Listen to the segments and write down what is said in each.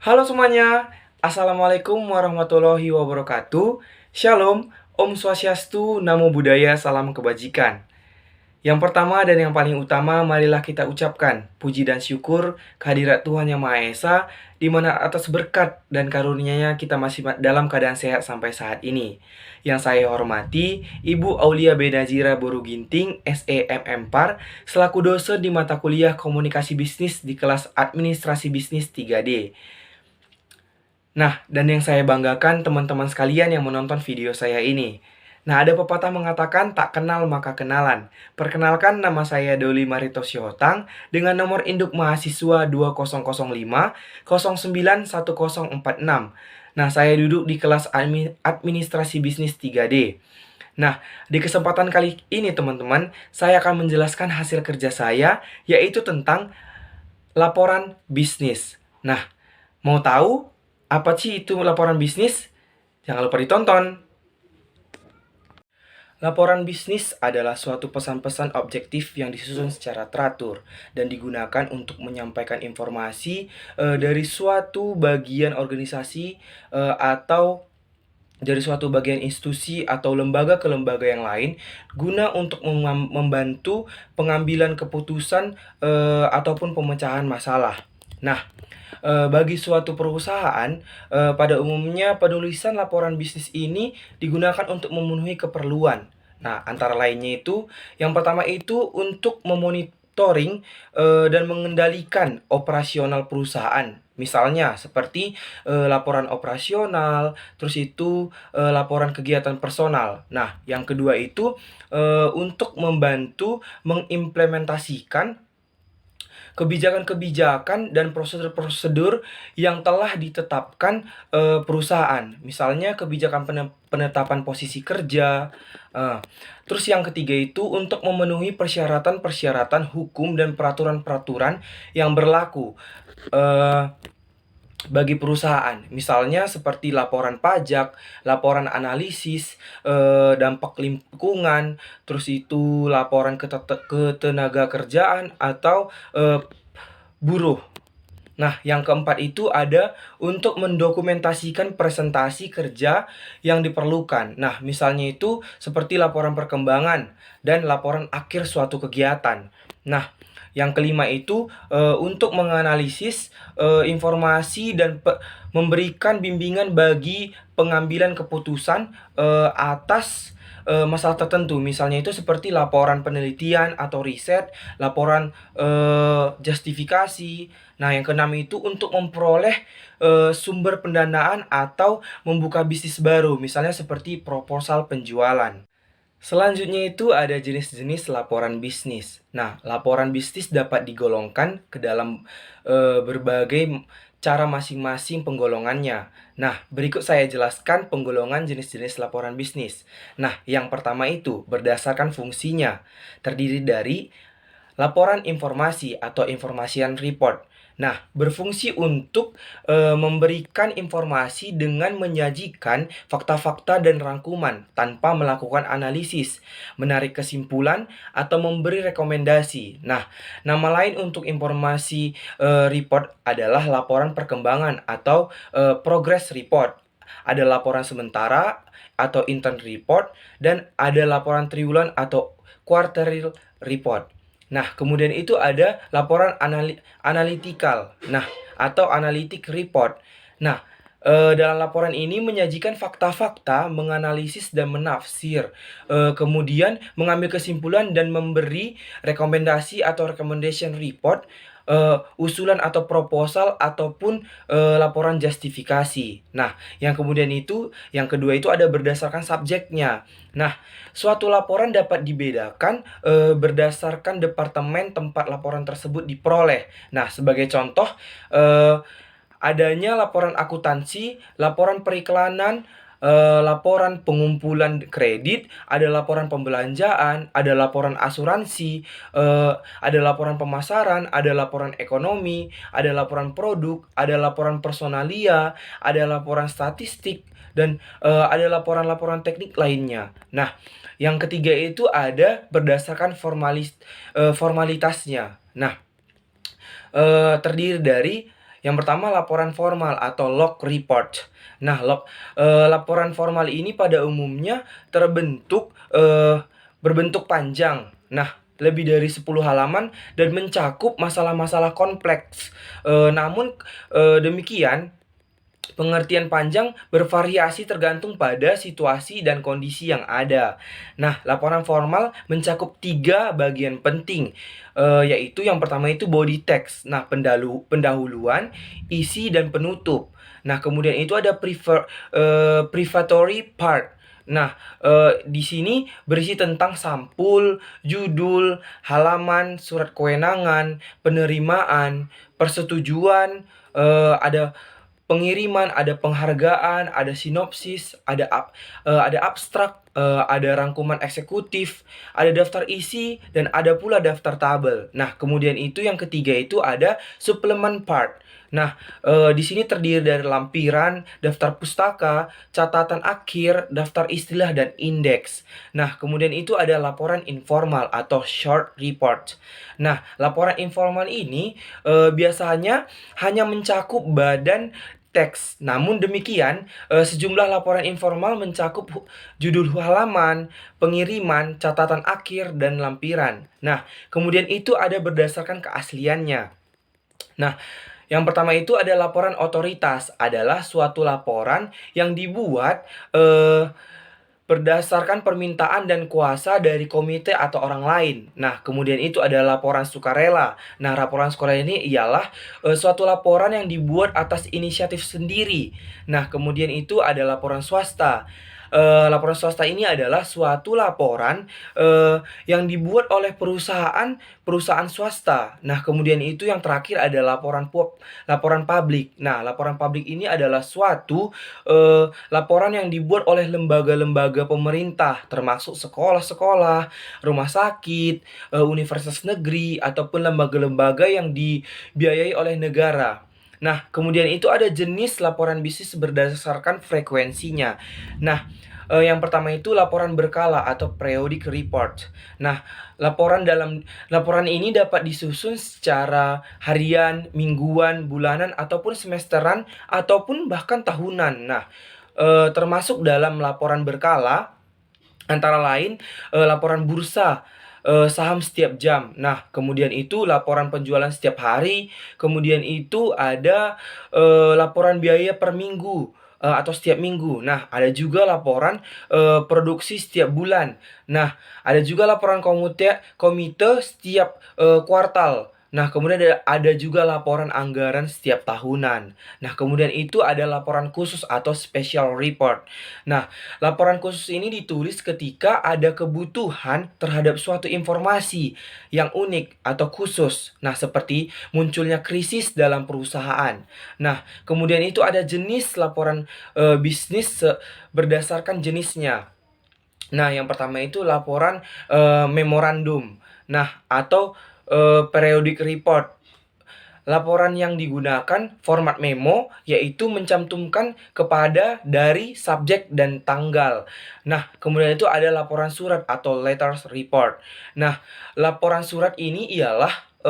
Halo semuanya, Assalamualaikum warahmatullahi wabarakatuh. Shalom, Om Swastiastu, Namo Buddhaya, Salam Kebajikan. Yang pertama dan yang paling utama, marilah kita ucapkan puji dan syukur kehadirat Tuhan Yang Maha Esa, di mana atas berkat dan karunia-Nya kita masih dalam keadaan sehat sampai saat ini. Yang saya hormati, Ibu Aulia Benazira Boru Ginting, SEMM Par, selaku dosen di mata kuliah Komunikasi Bisnis di kelas Administrasi Bisnis 3D. Nah, dan yang saya banggakan teman-teman sekalian yang menonton video saya ini. Nah, ada pepatah mengatakan tak kenal maka kenalan. Perkenalkan, nama saya Doli Marito Syihotang dengan nomor induk mahasiswa 2005 091046. Nah, saya duduk di kelas Administrasi Bisnis 3D. Nah, di kesempatan kali ini teman-teman, saya akan menjelaskan hasil kerja saya, yaitu tentang laporan bisnis. Nah, mau tahu apa sih itu laporan bisnis? Jangan lupa ditonton. Laporan bisnis adalah suatu pesan-pesan objektif yang disusun secara teratur dan digunakan untuk menyampaikan informasi dari suatu bagian organisasi atau dari suatu bagian institusi atau lembaga ke lembaga yang lain guna untuk membantu pengambilan keputusan ataupun pemecahan masalah. Nah, bagi suatu perusahaan, pada umumnya penulisan laporan bisnis ini digunakan untuk memenuhi keperluan. Nah, antara lainnya itu, yang pertama itu untuk memonitoring dan mengendalikan operasional perusahaan. Misalnya seperti laporan operasional, terus itu laporan kegiatan personal. Nah, yang kedua itu untuk membantu mengimplementasikan kebijakan-kebijakan dan prosedur-prosedur yang telah ditetapkan perusahaan. Misalnya kebijakan penetapan posisi kerja. Terus yang ketiga itu untuk memenuhi persyaratan-persyaratan hukum dan peraturan-peraturan yang berlaku bagi perusahaan. Misalnya seperti laporan pajak, laporan analisis dampak lingkungan, terus itu laporan ketenaga kerjaan atau buruh. Nah, yang keempat itu ada untuk mendokumentasikan presentasi kerja yang diperlukan. Nah, misalnya itu seperti laporan perkembangan dan laporan akhir suatu kegiatan. Nah, yang kelima itu untuk menganalisis informasi dan memberikan bimbingan bagi pengambilan keputusan atas masalah tertentu. Misalnya itu seperti laporan penelitian atau riset, laporan justifikasi. Nah, yang keenam itu untuk memperoleh sumber pendanaan atau membuka bisnis baru, misalnya seperti proposal penjualan. Selanjutnya itu ada jenis-jenis laporan bisnis. Nah, laporan bisnis dapat digolongkan ke dalam berbagai cara masing-masing penggolongannya. Nah, berikut saya jelaskan penggolongan jenis-jenis laporan bisnis. Nah, yang pertama itu berdasarkan fungsinya, terdiri dari laporan informasi atau information report. Nah, berfungsi untuk memberikan informasi dengan menyajikan fakta-fakta dan rangkuman tanpa melakukan analisis, menarik kesimpulan, atau memberi rekomendasi. Nah, nama lain untuk informasi report adalah laporan perkembangan atau progress report. Ada laporan sementara atau intern report, dan ada laporan triwulan atau quarterly report. Nah, kemudian itu ada laporan analytical, nah, atau analytic report. Nah, dalam laporan ini menyajikan fakta-fakta, menganalisis dan menafsir, kemudian mengambil kesimpulan dan memberi rekomendasi atau recommendation report, usulan atau proposal ataupun laporan justifikasi. Nah, yang kemudian itu, yang kedua itu ada berdasarkan subjeknya. Nah, suatu laporan dapat dibedakan berdasarkan departemen tempat laporan tersebut diperoleh. Nah, sebagai contoh adanya laporan akuntansi, laporan periklanan, laporan pengumpulan kredit, ada laporan pembelanjaan, ada laporan asuransi, ada laporan pemasaran, ada laporan ekonomi, ada laporan produk, ada laporan personalia, ada laporan statistik, dan ada laporan-laporan teknik lainnya. Nah, yang ketiga itu ada berdasarkan formalitasnya. Nah, terdiri dari Yang pertama laporan formal atau log report. Nah, laporan formal ini pada umumnya berbentuk panjang. Nah, lebih dari 10 halaman dan mencakup masalah-masalah kompleks. Demikian, pengertian panjang bervariasi tergantung pada situasi dan kondisi yang ada. Nah, laporan formal mencakup 3 bagian penting, yaitu yang pertama itu body text. Nah, pendahuluan, isi, dan penutup. Nah, kemudian itu ada prefatory part. Nah, di sini berisi tentang sampul, judul, halaman, surat kewenangan, penerimaan, persetujuan, ada pengiriman, ada penghargaan, ada sinopsis, ada abstrak, ada rangkuman eksekutif, ada daftar isi, dan ada pula daftar tabel. Nah, kemudian itu yang ketiga itu ada suplemen part. Nah, di sini terdiri dari lampiran, daftar pustaka, catatan akhir, daftar istilah, dan indeks. Nah, kemudian itu ada laporan informal atau short report. Nah, laporan informal ini biasanya hanya mencakup badan teks. Namun demikian, sejumlah laporan informal mencakup judul halaman, pengiriman, catatan akhir, dan lampiran. Nah, kemudian itu ada berdasarkan keasliannya. Nah, yang pertama itu ada laporan otoritas, adalah suatu laporan yang dibuat berdasarkan permintaan dan kuasa dari komite atau orang lain. Nah, kemudian itu ada laporan sukarela. Nah, laporan sukarela ini ialah suatu laporan yang dibuat atas inisiatif sendiri. Nah, kemudian itu ada laporan swasta. Laporan swasta ini adalah suatu laporan yang dibuat oleh perusahaan swasta. Nah, kemudian itu yang terakhir ada laporan publik. Nah, laporan publik ini adalah suatu laporan yang dibuat oleh lembaga-lembaga pemerintah, termasuk sekolah-sekolah, rumah sakit, universitas negeri, ataupun lembaga-lembaga yang dibiayai oleh negara. Nah, kemudian itu ada jenis laporan bisnis berdasarkan frekuensinya. Nah, yang pertama itu laporan berkala atau periodic report. Nah, laporan ini dapat disusun secara harian, mingguan, bulanan, ataupun semesteran, ataupun bahkan tahunan. Nah, termasuk dalam laporan berkala antara lain laporan bursa, saham setiap jam. Nah, kemudian itu laporan penjualan setiap hari, kemudian itu ada laporan biaya per minggu, atau setiap minggu. Nah, ada juga laporan produksi setiap bulan. Nah, ada juga laporan komite setiap kuartal. Nah, kemudian ada juga laporan anggaran setiap tahunan. Nah, kemudian itu ada laporan khusus atau special report. Nah, laporan khusus ini ditulis ketika ada kebutuhan terhadap suatu informasi yang unik atau khusus. Nah, seperti munculnya krisis dalam perusahaan. Nah, kemudian itu ada jenis laporan bisnis berdasarkan jenisnya. Nah, yang pertama itu laporan memorandum. Nah, atau periodic report. Laporan yang digunakan format memo, yaitu mencantumkan kepada dari subjek dan tanggal. Nah, kemudian itu ada laporan surat atau letters report. Nah, laporan surat ini ialah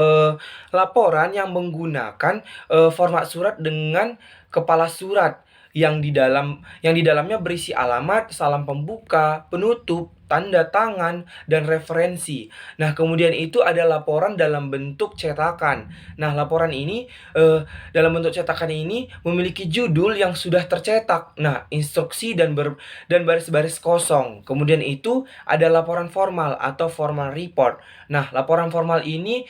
laporan yang menggunakan format surat dengan kepala surat yang di dalamnya berisi alamat, salam pembuka, penutup, tanda tangan, dan referensi. Nah, kemudian itu ada laporan dalam bentuk cetakan. Nah, laporan ini dalam bentuk cetakan ini memiliki judul yang sudah tercetak. Nah, instruksi dan baris-baris kosong. Kemudian itu ada laporan formal atau formal report. Nah, laporan formal ini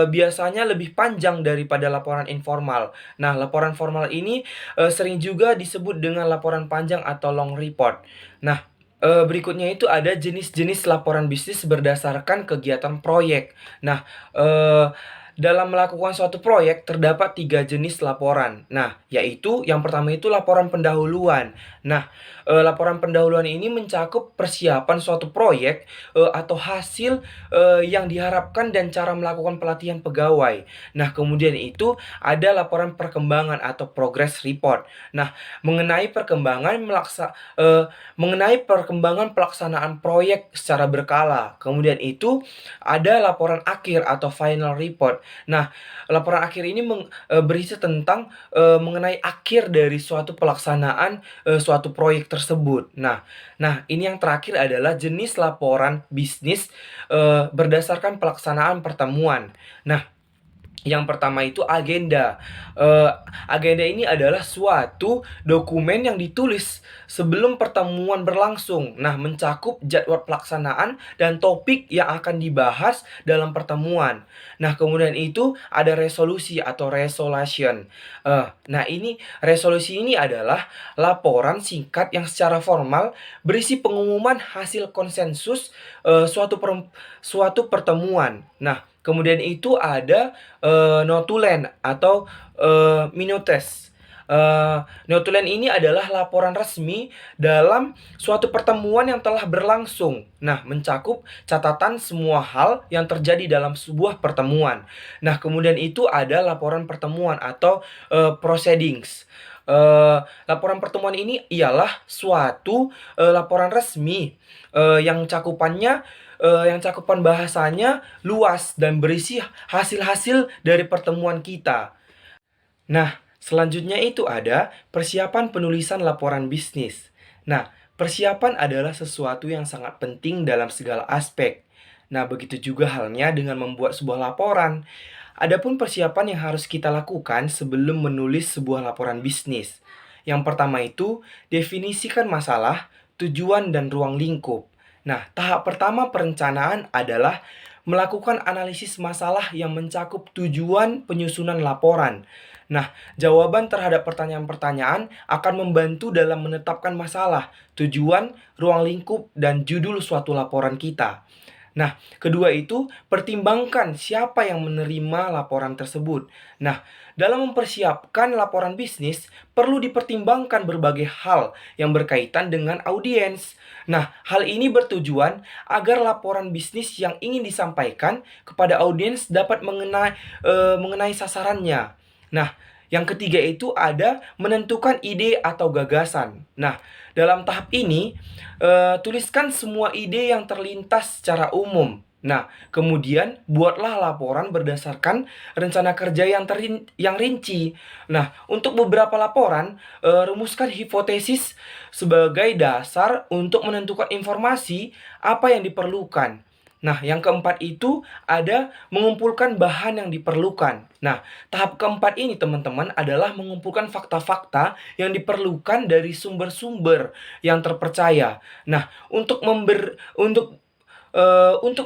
biasanya lebih panjang daripada laporan informal. Nah, laporan formal ini sering juga disebut dengan laporan panjang atau long report. Nah, berikutnya itu ada jenis-jenis laporan bisnis berdasarkan kegiatan proyek. Nah, dalam melakukan suatu proyek terdapat 3 jenis laporan. Nah, yaitu yang pertama itu laporan pendahuluan. Nah, laporan pendahuluan ini mencakup persiapan suatu proyek atau hasil yang diharapkan dan cara melakukan pelatihan pegawai. Nah, kemudian itu ada laporan perkembangan atau progress report. Nah, mengenai perkembangan pelaksanaan proyek secara berkala. Kemudian itu ada laporan akhir atau final report. Nah, laporan akhir ini berisi tentang mengenai akhir dari suatu pelaksanaan suatu proyek tersebut. Nah, ini yang terakhir adalah jenis laporan bisnis berdasarkan pelaksanaan pertemuan. Nah, yang pertama itu agenda. Agenda ini adalah suatu dokumen yang ditulis sebelum pertemuan berlangsung. Nah, mencakup jadwal pelaksanaan dan topik yang akan dibahas dalam pertemuan. Nah, kemudian itu ada resolusi atau resolution. Nah, ini resolusi ini adalah laporan singkat yang secara formal berisi pengumuman hasil konsensus suatu pertemuan. Nah, kemudian itu ada notulen atau minutes. Notulen ini adalah laporan resmi dalam suatu pertemuan yang telah berlangsung. Nah, mencakup catatan semua hal yang terjadi dalam sebuah pertemuan. Nah, kemudian itu ada laporan pertemuan atau proceedings. Laporan pertemuan ini ialah suatu laporan resmi yang cakupan bahasanya luas dan berisi hasil-hasil dari pertemuan kita. Nah, selanjutnya itu ada persiapan penulisan laporan bisnis. Nah, persiapan adalah sesuatu yang sangat penting dalam segala aspek. Nah, begitu juga halnya dengan membuat sebuah laporan. Adapun persiapan yang harus kita lakukan sebelum menulis sebuah laporan bisnis. Yang pertama itu, definisikan masalah, tujuan, dan ruang lingkup. Nah, tahap pertama perencanaan adalah melakukan analisis masalah yang mencakup tujuan penyusunan laporan. Nah, jawaban terhadap pertanyaan-pertanyaan akan membantu dalam menetapkan masalah, tujuan, ruang lingkup, dan judul suatu laporan kita. Nah, kedua itu pertimbangkan siapa yang menerima laporan tersebut. Nah, dalam mempersiapkan laporan bisnis, perlu dipertimbangkan berbagai hal yang berkaitan dengan audiens. Nah, hal ini bertujuan agar laporan bisnis yang ingin disampaikan kepada audiens dapat mengenai sasarannya. Nah, yang ketiga itu ada menentukan ide atau gagasan. Nah, dalam tahap ini, tuliskan semua ide yang terlintas secara umum. Nah, kemudian buatlah laporan berdasarkan rencana kerja yang rinci. Nah, untuk beberapa laporan, rumuskan hipotesis sebagai dasar untuk menentukan informasi apa yang diperlukan. Nah, yang keempat itu ada mengumpulkan bahan yang diperlukan. Nah, tahap keempat ini teman-teman adalah mengumpulkan fakta-fakta yang diperlukan dari sumber-sumber yang terpercaya. Nah, untuk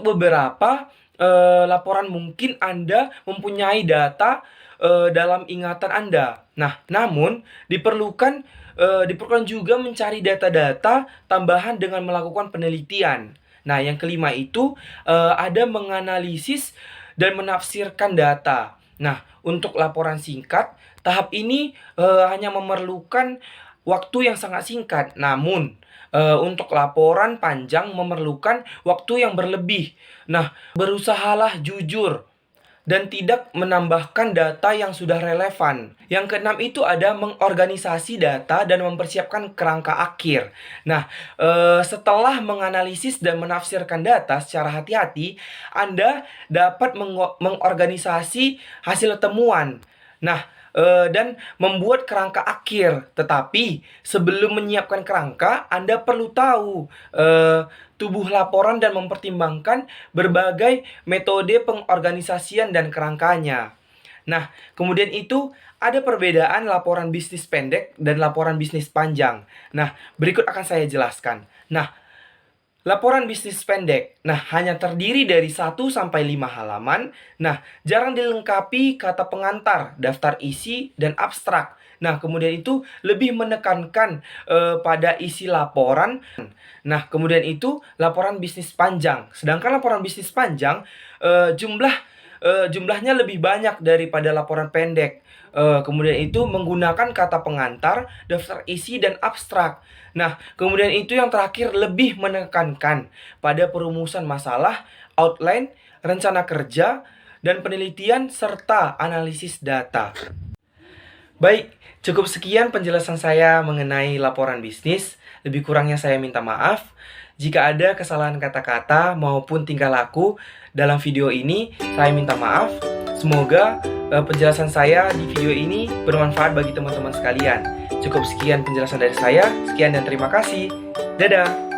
beberapa laporan mungkin Anda mempunyai data dalam ingatan Anda. Nah, namun diperlukan juga mencari data-data tambahan dengan melakukan penelitian. Nah, yang kelima itu ada menganalisis dan menafsirkan data. Nah, untuk laporan singkat, tahap ini hanya memerlukan waktu yang sangat singkat. Namun, untuk laporan panjang memerlukan waktu yang berlebih. Nah, berusahalah jujur dan tidak menambahkan data yang sudah relevan. Yang keenam itu ada mengorganisasi data dan mempersiapkan kerangka akhir. Nah, setelah menganalisis dan menafsirkan data secara hati-hati, Anda dapat mengorganisasi hasil temuan. Nah, dan membuat kerangka akhir. Tetapi sebelum menyiapkan kerangka, Anda perlu tahu tubuh laporan dan mempertimbangkan berbagai metode pengorganisasian dan kerangkanya. Nah, kemudian itu ada perbedaan laporan bisnis pendek dan laporan bisnis panjang. Nah, berikut akan saya jelaskan. Nah, laporan bisnis pendek. Nah, hanya terdiri dari 1-5 halaman. Nah, jarang dilengkapi kata pengantar, daftar isi, dan abstrak. Nah, kemudian itu lebih menekankan pada isi laporan. Nah, kemudian itu laporan bisnis panjang. Sedangkan laporan bisnis panjang jumlahnya lebih banyak daripada laporan pendek. Kemudian itu menggunakan kata pengantar, daftar isi, dan abstrak. Nah, kemudian itu yang terakhir lebih menekankan pada perumusan masalah, outline, rencana kerja, dan penelitian serta analisis data. Baik, cukup sekian penjelasan saya mengenai laporan bisnis. Lebih kurangnya saya minta maaf. Jika ada kesalahan kata-kata maupun tingkah laku dalam video ini, saya minta maaf. Semoga penjelasan saya di video ini bermanfaat bagi teman-teman sekalian. Cukup sekian penjelasan dari saya. Sekian dan terima kasih. Dadah!